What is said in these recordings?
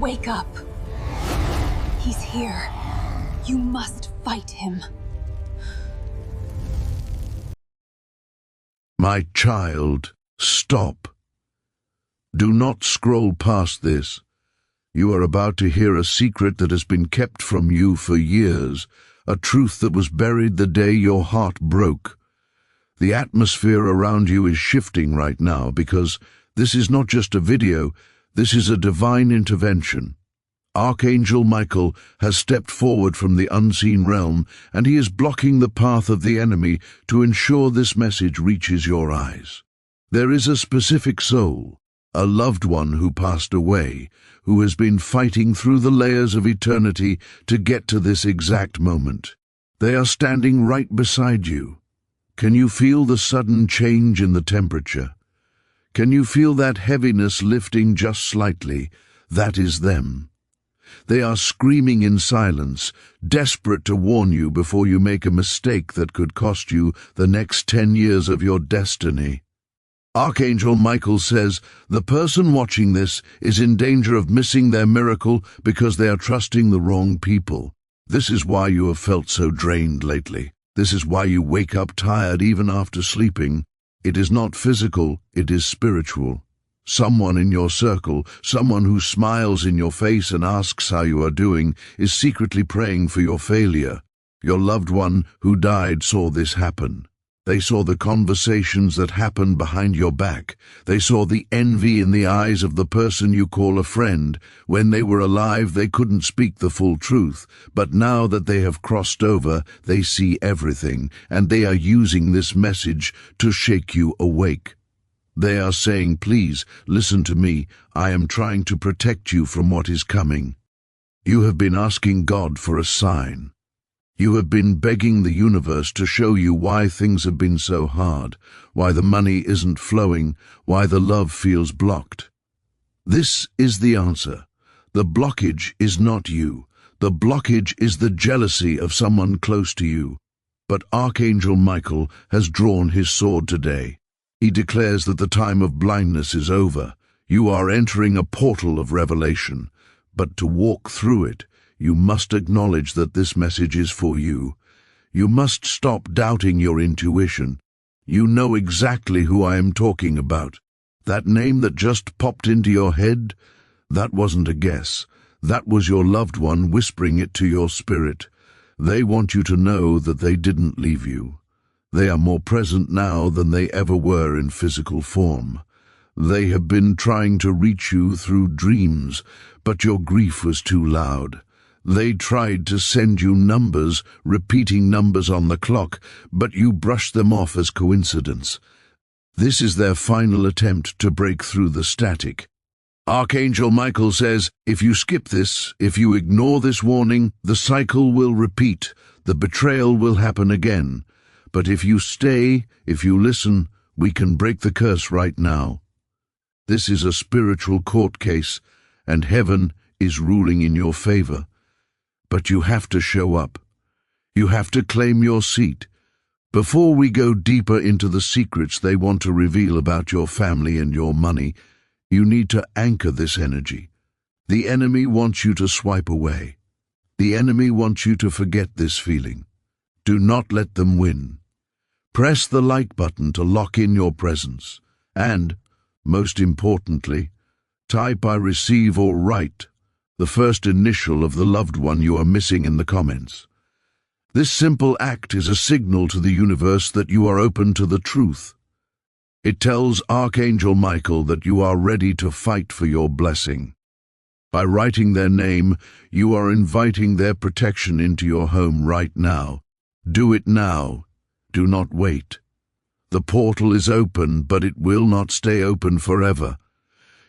Wake up. He's here. You must fight him. My child, stop. Do not scroll past this. You are about to hear a secret that has been kept from you for years, a truth that was buried the day your heart broke. The atmosphere around you is shifting right now because this is not just a video, this is a divine intervention. Archangel Michael has stepped forward from the unseen realm, and he is blocking the path of the enemy to ensure this message reaches your eyes. There is a specific soul, a loved one who passed away, who has been fighting through the layers of eternity to get to this exact moment. They are standing right beside you. Can you feel the sudden change in the temperature? Can you feel that heaviness lifting just slightly? That is them. They are screaming in silence, desperate to warn you before you make a mistake that could cost you the next 10 years of your destiny. Archangel Michael says the person watching this is in danger of missing their miracle because they are trusting the wrong people. This is why you have felt so drained lately. This is why you wake up tired even after sleeping. It is not physical, it is spiritual. Someone in your circle, someone who smiles in your face and asks how you are doing, is secretly praying for your failure. Your loved one who died saw this happen. They saw the conversations that happened behind your back. They saw the envy in the eyes of the person you call a friend. When they were alive, they couldn't speak the full truth, but now that they have crossed over, they see everything, and they are using this message to shake you awake. They are saying, please, listen to me. I am trying to protect you from what is coming. You have been asking God for a sign. You have been begging the universe to show you why things have been so hard, why the money isn't flowing, why the love feels blocked. This is the answer. The blockage is not you. The blockage is the jealousy of someone close to you. But Archangel Michael has drawn his sword today. He declares that the time of blindness is over. You are entering a portal of revelation. But to walk through it, you must acknowledge that this message is for you. You must stop doubting your intuition. You know exactly who I am talking about. That name that just popped into your head, that wasn't a guess. That was your loved one whispering it to your spirit. They want you to know that they didn't leave you. They are more present now than they ever were in physical form. They have been trying to reach you through dreams, but your grief was too loud. They tried to send you numbers, repeating numbers on the clock, but you brushed them off as coincidence. This is their final attempt to break through the static. Archangel Michael says, if you skip this, if you ignore this warning, the cycle will repeat, the betrayal will happen again. But if you stay, if you listen, we can break the curse right now. This is a spiritual court case, and heaven is ruling in your favor. But you have to show up. You have to claim your seat. Before we go deeper into the secrets they want to reveal about your family and your money, you need to anchor this energy. The enemy wants you to swipe away. The enemy wants you to forget this feeling. Do not let them win. Press the like button to lock in your presence. And, most importantly, type I receive or write the first initial of the loved one you are missing in the comments. This simple act is a signal to the universe that you are open to the truth. It tells Archangel Michael that you are ready to fight for your blessing. By writing their name, you are inviting their protection into your home right now. Do it now. Do not wait. The portal is open, but it will not stay open forever.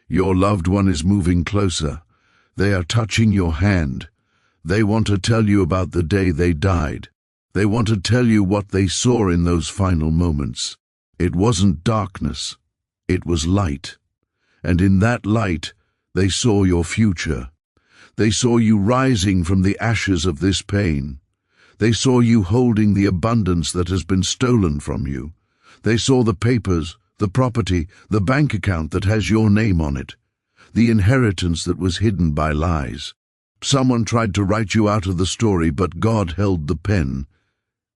Your loved one is moving closer. They are touching your hand. They want to tell you about the day they died. They want to tell you what they saw in those final moments. It wasn't darkness. It was light. And in that light, they saw your future. They saw you rising from the ashes of this pain. They saw you holding the abundance that has been stolen from you. They saw the papers, the property, the bank account that has your name on it. the inheritance that was hidden by lies. Someone tried to write you out of the story, but God held the pen.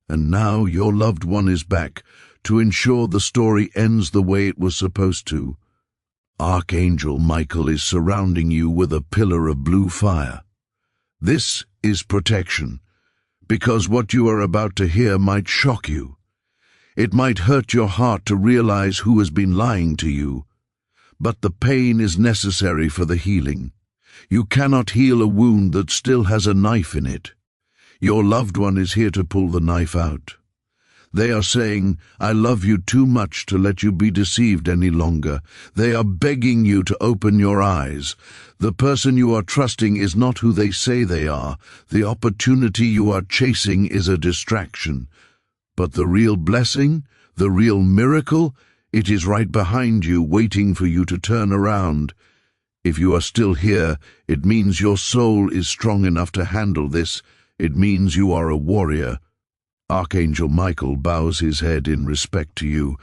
And now your loved one is back to ensure the story ends the way it was supposed to. Archangel Michael is surrounding you with a pillar of blue fire. This is protection, because what you are about to hear might shock you. It might hurt your heart to realize who has been lying to you. But the pain is necessary for the healing. You cannot heal a wound that still has a knife in it. Your loved one is here to pull the knife out. They are saying, "I love you too much to let you be deceived any longer." They are begging you to open your eyes. The person you are trusting is not who they say they are. The opportunity you are chasing is a distraction. But the real blessing, the real miracle, it is right behind you, waiting for you to turn around. If you are still here, it means your soul is strong enough to handle this. It means you are a warrior. Archangel Michael bows his head in respect to you.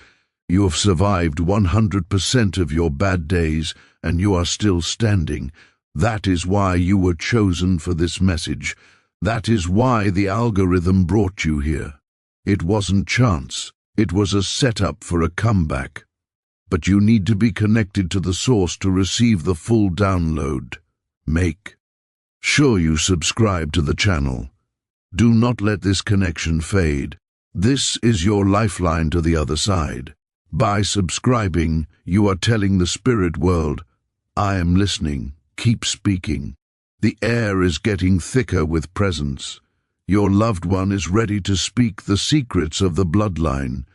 You have survived 100% of your bad days, and you are still standing. That is why you were chosen for this message. That is why the algorithm brought you here. It wasn't chance. It was a setup for a comeback. But you need to be connected to the source to receive the full download. Make sure you subscribe to the channel. Do not let this connection fade. This is your lifeline to the other side. By subscribing, you are telling the spirit world, "I am listening. Keep speaking." The air is getting thicker with presence. Your loved one is ready to speak the secrets of the bloodline.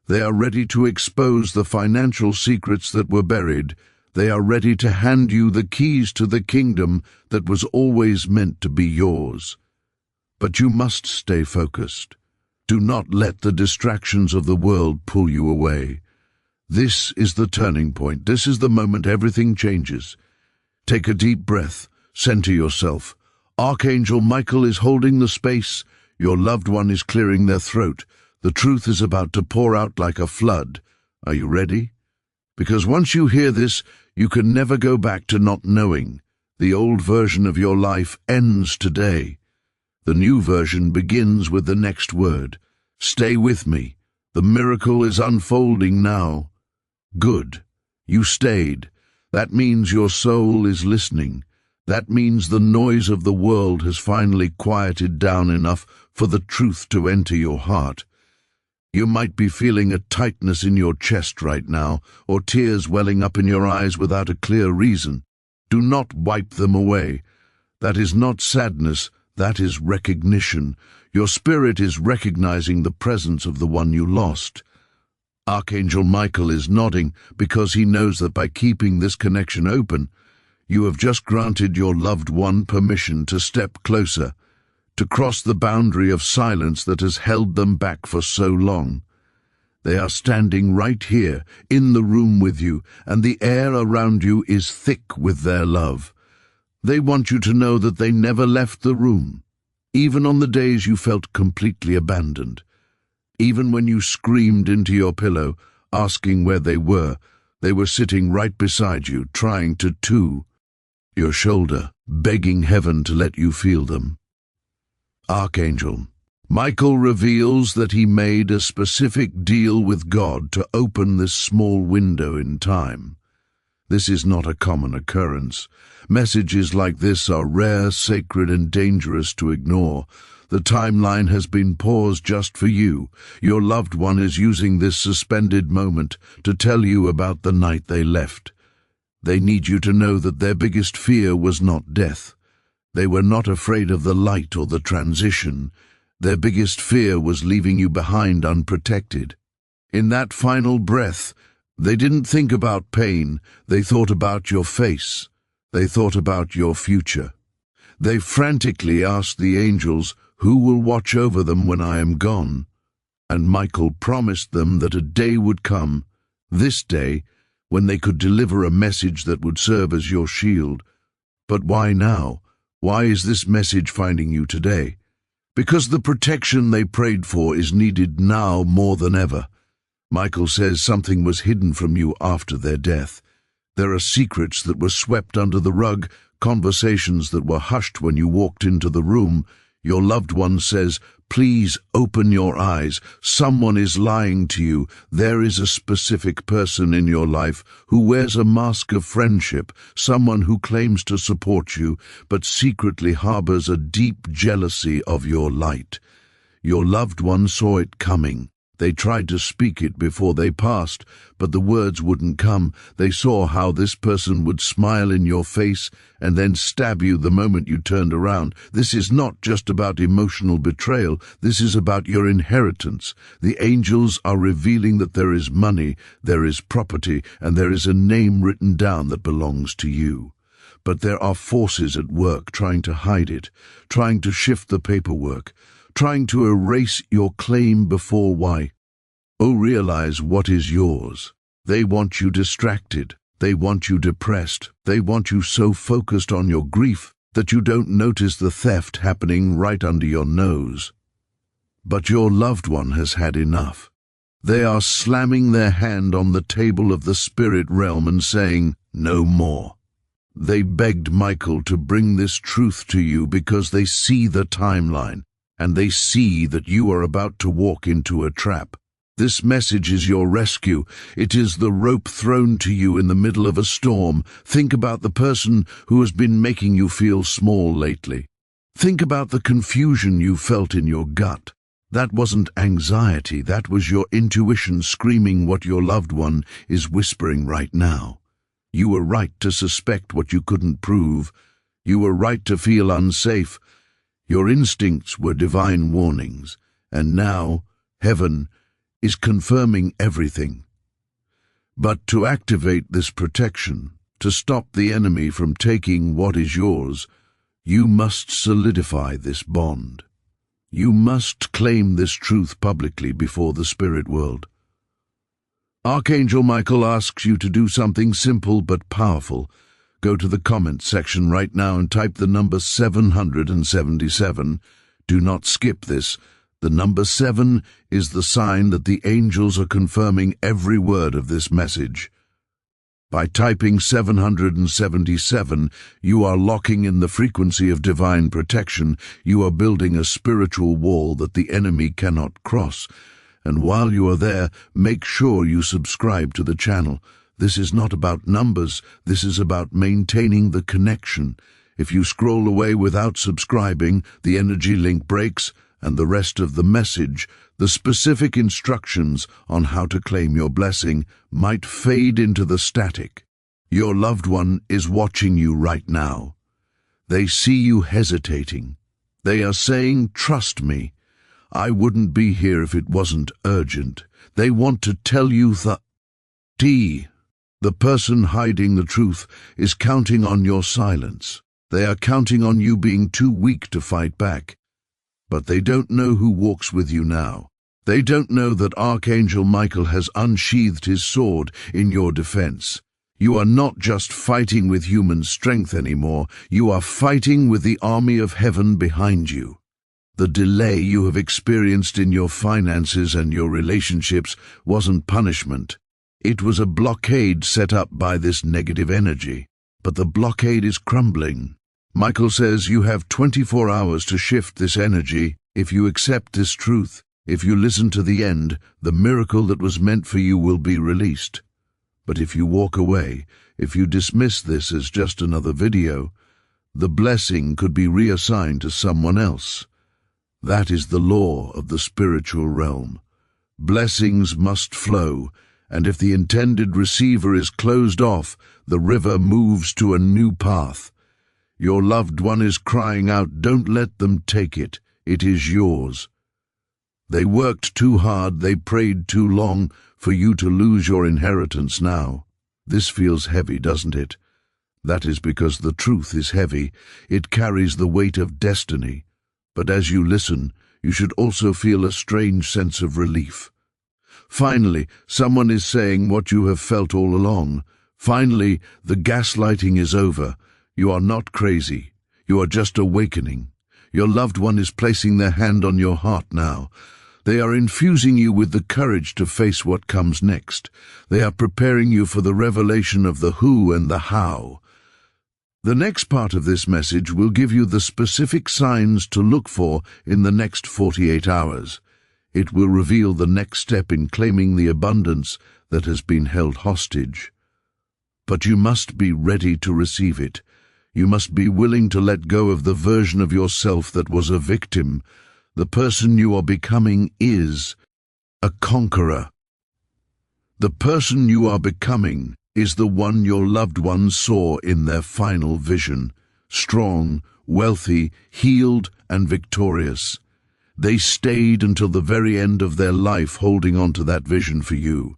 They are ready to expose the financial secrets that were buried. They are ready to hand you the keys to the kingdom that was always meant to be yours. But you must stay focused. Do not let the distractions of the world pull you away. This is the turning point. This is the moment everything changes. Take a deep breath. Center yourself. Archangel Michael is holding the space. Your loved one is clearing their throat. The truth is about to pour out like a flood. Are you ready? Because once you hear this, you can never go back to not knowing. The old version of your life ends today. The new version begins with the next word. Stay with me. The miracle is unfolding now. Good. You stayed. That means your soul is listening. That means the noise of the world has finally quieted down enough for the truth to enter your heart. You might be feeling a tightness in your chest right now, or tears welling up in your eyes without a clear reason. Do not wipe them away. That is not sadness. That is recognition. Your spirit is recognizing the presence of the one you lost. Archangel Michael is nodding because he knows that by keeping this connection open, you have just granted your loved one permission to step closer, to cross the boundary of silence that has held them back for so long. They are standing right here, in the room with you, and the air around you is thick with their love. They want you to know that they never left the room, even on the days you felt completely abandoned. Even when you screamed into your pillow, asking where they were sitting right beside you, trying to your shoulder, begging heaven to let you feel them. Archangel Michael reveals that he made a specific deal with God to open this small window in time. This is not a common occurrence. Messages like this are rare, sacred, and dangerous to ignore. The timeline has been paused just for you. Your loved one is using this suspended moment to tell you about the night they left. They need you to know that their biggest fear was not death. They were not afraid of the light or the transition. Their biggest fear was leaving you behind unprotected. In that final breath, they didn't think about pain. They thought about your face. They thought about your future. They frantically asked the angels, "Who will watch over them when I am gone?" And Michael promised them that a day would come, this day, when they could deliver a message that would serve as your shield. But why now? Why is this message finding you today? Because the protection they prayed for is needed now more than ever. Michael says something was hidden from you after their death. There are secrets that were swept under the rug, conversations that were hushed when you walked into the room. Your loved one says, "Please open your eyes. Someone is lying to you. There is a specific person in your life who wears a mask of friendship, someone who claims to support you, but secretly harbors a deep jealousy of your light." Your loved one saw it coming. They tried to speak it before they passed, but the words wouldn't come. They saw how this person would smile in your face and then stab you the moment you turned around. This is not just about emotional betrayal. This is about your inheritance. The angels are revealing that there is money, there is property, and there is a name written down that belongs to you. But there are forces at work trying to hide it, trying to shift the paperwork, trying to erase your claim before why. Oh, realize what is yours. They want you distracted. They want you depressed. They want you so focused on your grief that you don't notice the theft happening right under your nose. But your loved one has had enough. They are slamming their hand on the table of the spirit realm and saying, "No more." They begged Michael to bring this truth to you because they see the timeline, and they see that you are about to walk into a trap. This message is your rescue. It is the rope thrown to you in the middle of a storm. Think about the person who has been making you feel small lately. Think about the confusion you felt in your gut. That wasn't anxiety, that was your intuition screaming what your loved one is whispering right now. You were right to suspect what you couldn't prove. You were right to feel unsafe. Your instincts were divine warnings, and now heaven is confirming everything. But to activate this protection, to stop the enemy from taking what is yours, you must solidify this bond. You must claim this truth publicly before the spirit world. Archangel Michael asks you to do something simple but powerful. Go to the comments section right now and type the number 777. Do not skip this. The number 7 is the sign that the angels are confirming every word of this message. By typing 777, you are locking in the frequency of divine protection. You are building a spiritual wall that the enemy cannot cross. And while you are there, make sure you subscribe to the channel. This is not about numbers, this is about maintaining the connection. If you scroll away without subscribing, the energy link breaks, and the rest of the message, the specific instructions on how to claim your blessing, might fade into the static. Your loved one is watching you right now. They see you hesitating. They are saying, "Trust me. I wouldn't be here if it wasn't urgent." They want to tell you the person hiding the truth is counting on your silence. They are counting on you being too weak to fight back. But they don't know who walks with you now. They don't know that Archangel Michael has unsheathed his sword in your defense. You are not just fighting with human strength anymore. You are fighting with the army of heaven behind you. The delay you have experienced in your finances and your relationships wasn't punishment. It was a blockade set up by this negative energy. But the blockade is crumbling. Michael says you have 24 hours to shift this energy. If you accept this truth, if you listen to the end, the miracle that was meant for you will be released. But if you walk away, if you dismiss this as just another video, the blessing could be reassigned to someone else. That is the law of the spiritual realm. Blessings must flow, and if the intended receiver is closed off, the river moves to a new path. Your loved one is crying out, "Don't let them take it. It is yours." They worked too hard, they prayed too long for you to lose your inheritance now. This feels heavy, doesn't it? That is because the truth is heavy. It carries the weight of destiny. But as you listen, you should also feel a strange sense of relief. Finally, someone is saying what you have felt all along. Finally, the gaslighting is over. You are not crazy. You are just awakening. Your loved one is placing their hand on your heart now. They are infusing you with the courage to face what comes next. They are preparing you for the revelation of the who and the how. The next part of this message will give you the specific signs to look for in the next 48 hours. It will reveal the next step in claiming the abundance that has been held hostage. But you must be ready to receive it. You must be willing to let go of the version of yourself that was a victim. The person you are becoming is a conqueror. The person you are becoming is the one your loved ones saw in their final vision. Strong, wealthy, healed, and victorious. They stayed until the very end of their life holding on to that vision for you.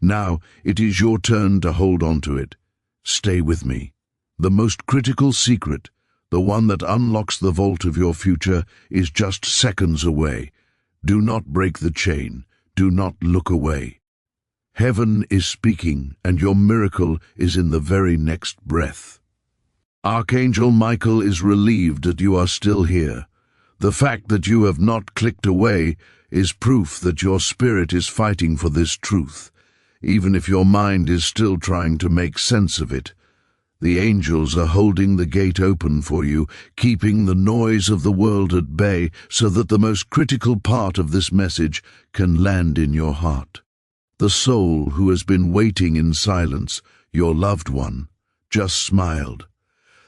Now it is your turn to hold on to it. Stay with me. The most critical secret, the one that unlocks the vault of your future, is just seconds away. Do not break the chain. Do not look away. Heaven is speaking, and your miracle is in the very next breath. Archangel Michael is relieved that you are still here. The fact that you have not clicked away is proof that your spirit is fighting for this truth, even if your mind is still trying to make sense of it. The angels are holding the gate open for you, keeping the noise of the world at bay so that the most critical part of this message can land in your heart. The soul who has been waiting in silence, your loved one, just smiled.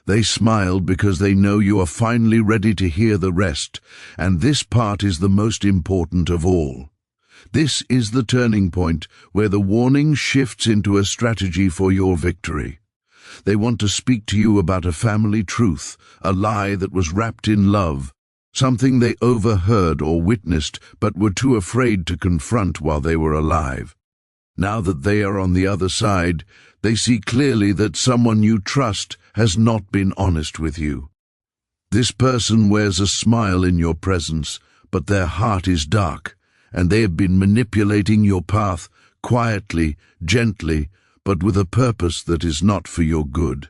They smiled because they know you are finally ready to hear the rest, and this part is the most important of all. This is the turning point where the warning shifts into a strategy for your victory. They want to speak to you about a family truth, a lie that was wrapped in love, something they overheard or witnessed but were too afraid to confront while they were alive. Now that they are on the other side, they see clearly that someone you trust has not been honest with you. This person wears a smile in your presence, but their heart is dark, and they have been manipulating your path quietly, gently, but with a purpose that is not for your good.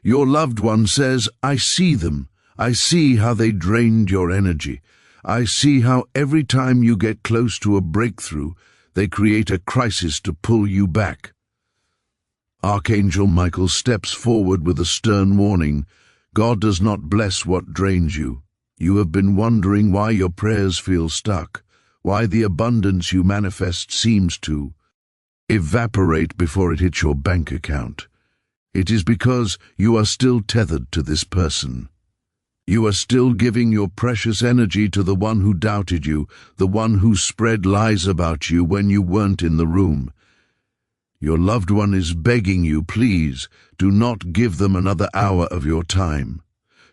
Your loved one says, I see them. I see how they drained your energy. I see how every time you get close to a breakthrough, they create a crisis to pull you back. Archangel Michael steps forward with a stern warning. God does not bless what drains you. You have been wondering why your prayers feel stuck, why the abundance you manifest seems to evaporate before it hits your bank account. It is because you are still tethered to this person. You are still giving your precious energy to the one who doubted you, the one who spread lies about you when you weren't in the room. Your loved one is begging you, please, do not give them another hour of your time.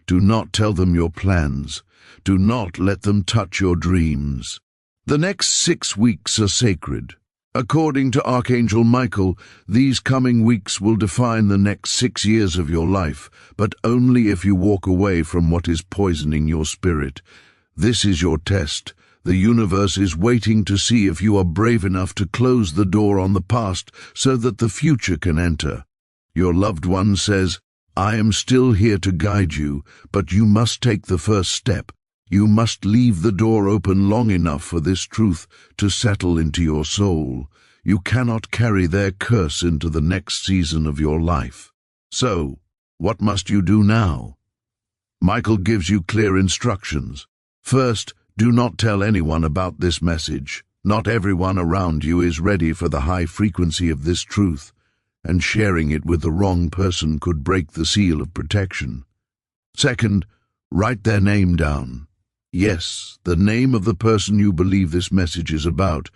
Do not tell them your plans. Do not let them touch your dreams. The next 6 weeks are sacred. According to Archangel Michael, these coming weeks will define the next 6 years of your life, but only if you walk away from what is poisoning your spirit. This is your test. The universe is waiting to see if you are brave enough to close the door on the past so that the future can enter. Your loved one says, I am still here to guide you, but you must take the first step. You must leave the door open long enough for this truth to settle into your soul. You cannot carry their curse into the next season of your life. So, what must you do now? Michael gives you clear instructions. First, do not tell anyone about this message. Not everyone around you is ready for the high frequency of this truth, and sharing it with the wrong person could break the seal of protection. Second, write their name down. Yes, the name of the person you believe this message is about,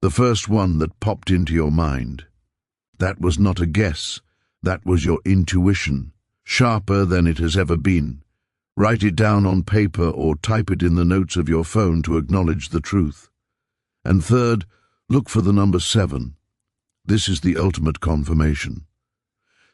the first one that popped into your mind. That was not a guess, that was your intuition, sharper than it has ever been. Write it down on paper or type it in the notes of your phone to acknowledge the truth. And third, look for the number 7. This is the ultimate confirmation.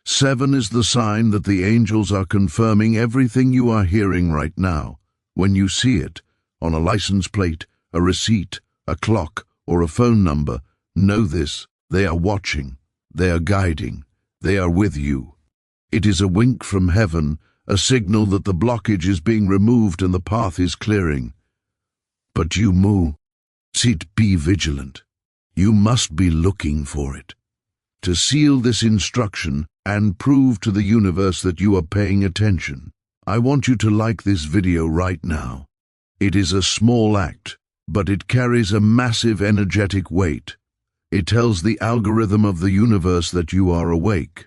7 is the sign that the angels are confirming everything you are hearing right now. When you see it, on a license plate, a receipt, a clock, or a phone number, know this: they are watching, they are guiding, they are with you. It is a wink from heaven, a signal that the blockage is being removed and the path is clearing. But you must be vigilant. You must be looking for it. To seal this instruction and prove to the universe that you are paying attention, I want you to like this video right now. It is a small act, but it carries a massive energetic weight. It tells the algorithm of the universe that you are awake.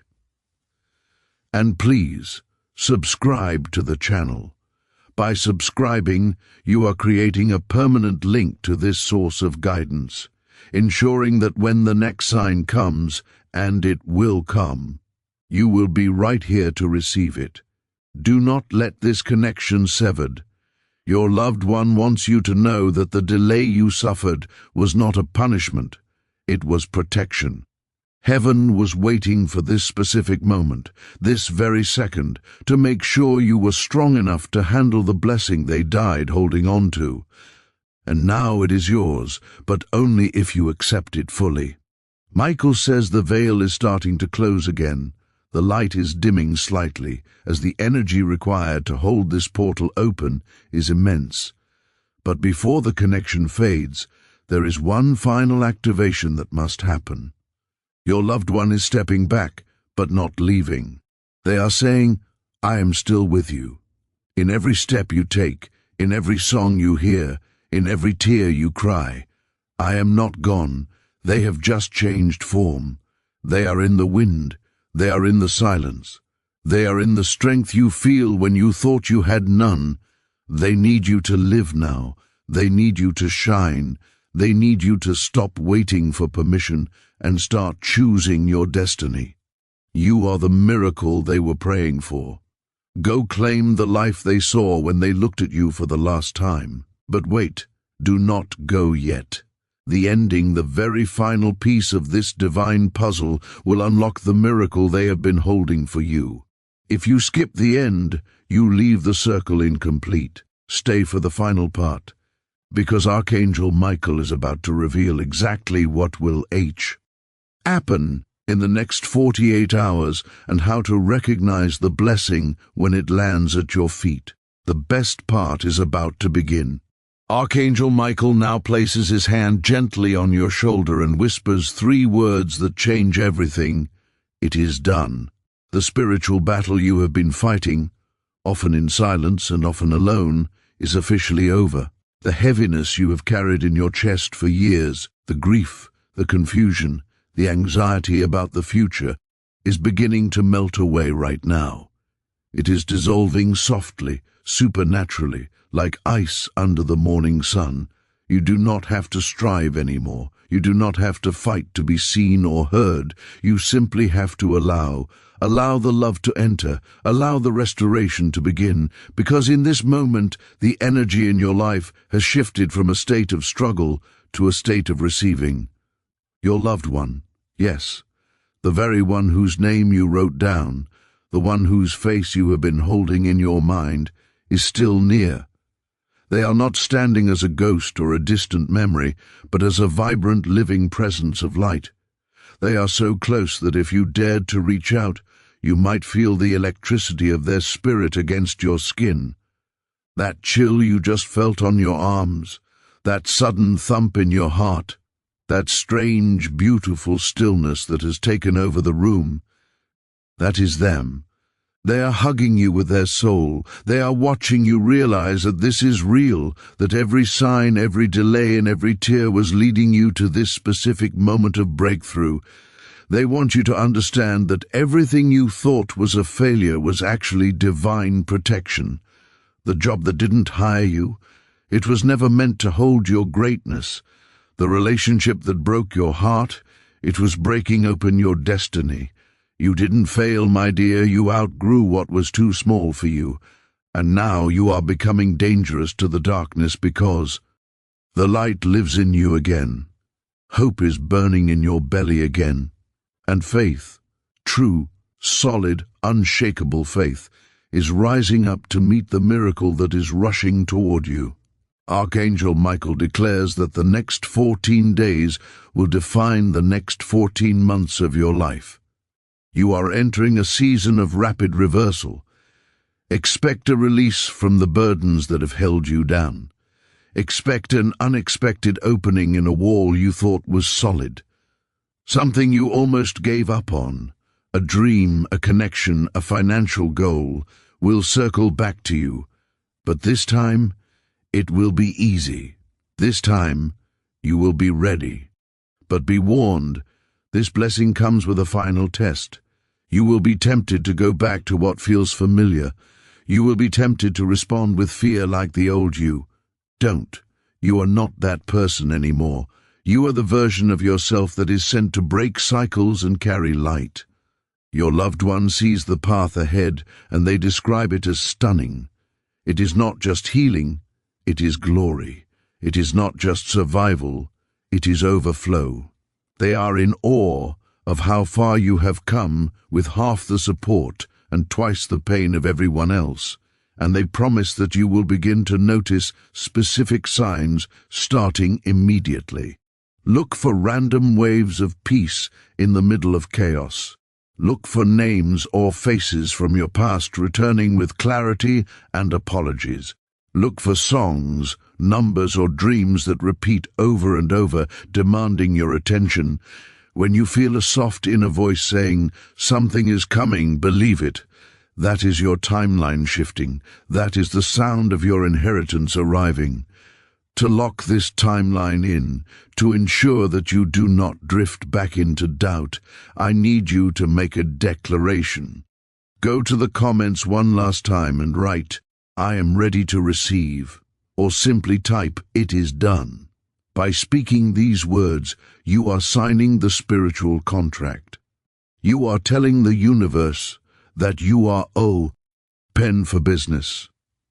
And please, subscribe to the channel. By subscribing, you are creating a permanent link to this source of guidance, ensuring that when the next sign comes, and it will come, you will be right here to receive it. Do not let this connection severed. Your loved one wants you to know that the delay you suffered was not a punishment, it was protection. Heaven was waiting for this specific moment, this very second, to make sure you were strong enough to handle the blessing they died holding on to. And now it is yours, but only if you accept it fully. Michael says the veil is starting to close again. The light is dimming slightly, as the energy required to hold this portal open is immense. But before the connection fades, there is one final activation that must happen. Your loved one is stepping back, but not leaving. They are saying, I am still with you. In every step you take, in every song you hear, in every tear you cry. I am not gone. They have just changed form. They are in the wind. They are in the silence. They are in the strength you feel when you thought you had none. They need you to live now. They need you to shine. They need you to stop waiting for permission and start choosing your destiny. You are the miracle they were praying for. Go claim the life they saw when they looked at you for the last time. But wait, do not go yet. The ending, the very final piece of this divine puzzle, will unlock the miracle they have been holding for you. If you skip the end, you leave the circle incomplete. Stay for the final part, because Archangel Michael is about to reveal exactly what will happen in the next 48 hours and how to recognize the blessing when it lands at your feet. The best part is about to begin. Archangel Michael now places his hand gently on your shoulder and whispers 3 words that change everything. It is done. The spiritual battle you have been fighting, often in silence and often alone, is officially over. The heaviness you have carried in your chest for years, the grief, the confusion, the anxiety about the future, is beginning to melt away right now. It is dissolving softly, supernaturally, like ice under the morning sun. You do not have to strive anymore. You do not have to fight to be seen or heard. You simply have to allow the love to enter, allow the restoration to begin, because in this moment the energy in your life has shifted from a state of struggle to a state of receiving. Your loved one, yes, the very one whose name you wrote down, the one whose face you have been holding in your mind, is still near. They are not standing as a ghost or a distant memory, but as a vibrant, living presence of light. They are so close that if you dared to reach out, you might feel the electricity of their spirit against your skin. That chill you just felt on your arms, that sudden thump in your heart, that strange, beautiful stillness that has taken over the room, that is them. They are hugging you with their soul. They are watching you realize that this is real, that every sign, every delay, and every tear was leading you to this specific moment of breakthrough. They want you to understand that everything you thought was a failure was actually divine protection. The job that didn't hire you, it was never meant to hold your greatness. The relationship that broke your heart, it was breaking open your destiny. You didn't fail, my dear. You outgrew what was too small for you. And now you are becoming dangerous to the darkness because the light lives in you again. Hope is burning in your belly again. And faith, true, solid, unshakable faith, is rising up to meet the miracle that is rushing toward you. Archangel Michael declares that the next 14 days will define the next 14 months of your life. You are entering a season of rapid reversal. Expect a release from the burdens that have held you down. Expect an unexpected opening in a wall you thought was solid. Something you almost gave up on, a dream, a connection, a financial goal, will circle back to you. But this time, it will be easy. This time, you will be ready. But be warned, this blessing comes with a final test. You will be tempted to go back to what feels familiar. You will be tempted to respond with fear like the old you. Don't. You are not that person anymore. You are the version of yourself that is sent to break cycles and carry light. Your loved one sees the path ahead, and they describe it as stunning. It is not just healing, it is glory. It is not just survival, it is overflow. They are in awe of how far you have come with half the support and twice the pain of everyone else, and they promise that you will begin to notice specific signs starting immediately. Look for random waves of peace in the middle of chaos. Look for names or faces from your past returning with clarity and apologies. Look for songs, numbers, or dreams that repeat over and over, demanding your attention. When you feel a soft inner voice saying, "Something is coming, believe it," that is your timeline shifting. That is the sound of your inheritance arriving. To lock this timeline in, to ensure that you do not drift back into doubt, I need you to make a declaration. Go to the comments one last time and write, "I am ready to receive," or simply type, "It is done." By speaking these words, you are signing the spiritual contract. You are telling the universe that you are open for business.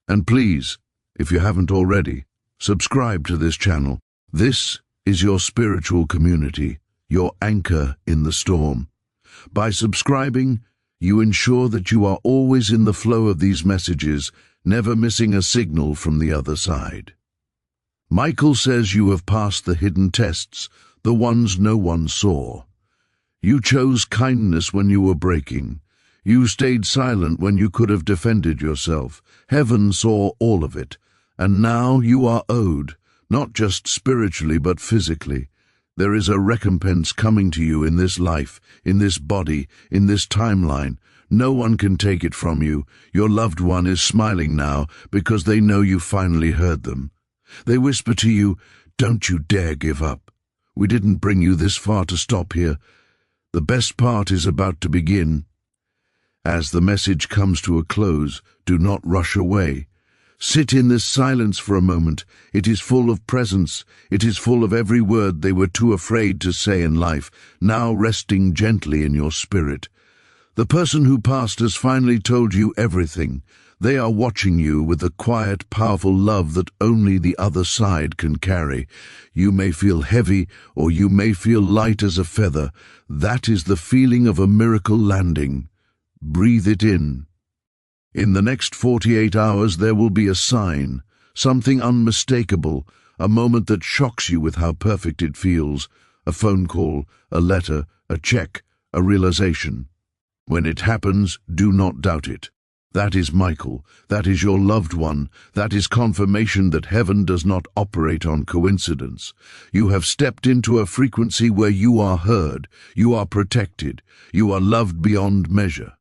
And please, if you haven't already, subscribe to this channel. This is your spiritual community, your anchor in the storm. By subscribing, you ensure that you are always in the flow of these messages, never missing a signal from the other side. Michael says you have passed the hidden tests, the ones no one saw. You chose kindness when you were breaking. You stayed silent when you could have defended yourself. Heaven saw all of it. And now you are owed, not just spiritually but physically. There is a recompense coming to you in this life, in this body, in this timeline. No one can take it from you. Your loved one is smiling now because they know you finally heard them. They whisper to you, "Don't you dare give up. We didn't bring you this far to stop here. The best part is about to begin." As the message comes to a close, do not rush away. Sit in this silence for a moment. It is full of presence. It is full of every word they were too afraid to say in life, now resting gently in your spirit. The person who passed has finally told you everything. They are watching you with the quiet, powerful love that only the other side can carry. You may feel heavy, or you may feel light as a feather. That is the feeling of a miracle landing. Breathe it in. In the next 48 hours there will be a sign, something unmistakable, a moment that shocks you with how perfect it feels, a phone call, a letter, a check, a realization. When it happens, do not doubt it. That is Michael, that is your loved one, that is confirmation that heaven does not operate on coincidence. You have stepped into a frequency where you are heard, you are protected, you are loved beyond measure.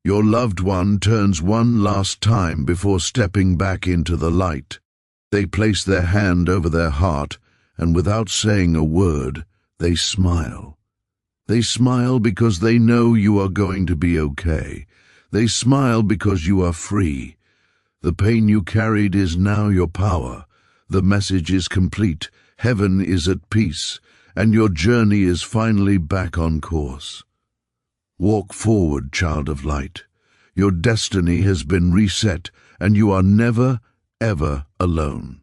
Your loved one turns one last time before stepping back into the light. They place their hand over their heart, and without saying a word, they smile. They smile because they know you are going to be okay. They smile because you are free. The pain you carried is now your power. The message is complete. Heaven is at peace, and your journey is finally back on course. Walk forward, child of light. Your destiny has been reset, and you are never, ever alone.